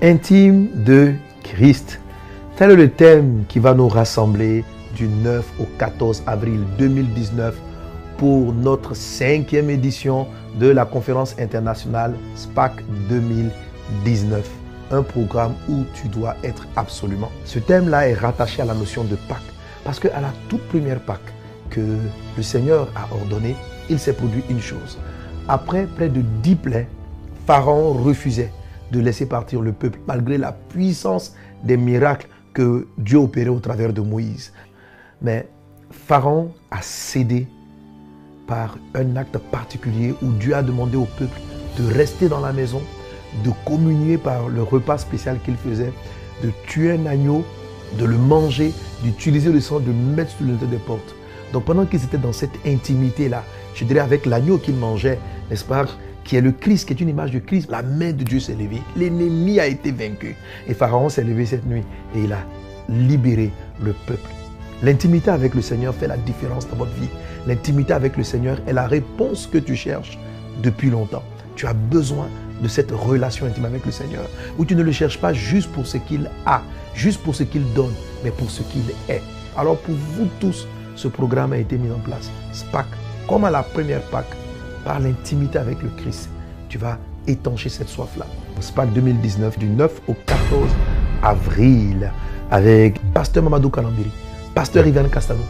Intime de Christ. Tel est le thème qui va nous rassembler du 9 au 14 avril 2019 pour notre 5e édition de la conférence internationale SPAC 2019. Un programme où tu dois être absolument. Ce thème-là est rattaché à la notion de Pâques. Parce qu'à la toute première Pâques que le Seigneur a ordonné, il s'est produit une chose. Après près de 10 plaies, Pharaon refusait de laisser partir le peuple malgré la puissance des miracles que Dieu opérait au travers de Moïse. Mais Pharaon a cédé par un acte particulier où Dieu a demandé au peuple de rester dans la maison, de communier par le repas spécial qu'il faisait, de tuer un agneau, de le manger, d'utiliser le sang, de le mettre sur le linteau des portes. Donc pendant qu'ils étaient dans cette intimité-là, je dirais avec l'agneau qu'ils mangeaient, n'est-ce pas, qui est le Christ, qui est une image de Christ, la main de Dieu s'est levée. L'ennemi a été vaincu. Et Pharaon s'est levé cette nuit et il a libéré le peuple. L'intimité avec le Seigneur fait la différence dans votre vie. L'intimité avec le Seigneur est la réponse que tu cherches depuis longtemps. Tu as besoin de cette relation intime avec le Seigneur, où tu ne le cherches pas juste pour ce qu'il a, juste pour ce qu'il donne, mais pour ce qu'il est. Alors pour vous tous, ce programme a été mis en place. SPAC, comme à la première Pâques, par l'intimité avec le Christ, tu vas étancher cette soif-là. SPAC 2019 du 9 au 14 avril avec Pasteur Mamadou Kalambiri, Pasteur Ivan Castano,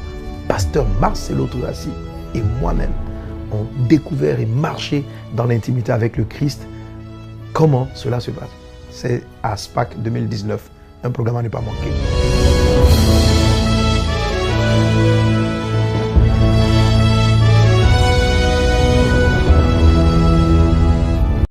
Pasteur Marcelo Tourassi et moi-même ont découvert et marché dans l'intimité avec le Christ. Comment cela se passe? C'est à SPAC 2019, un programme à ne pas manquer.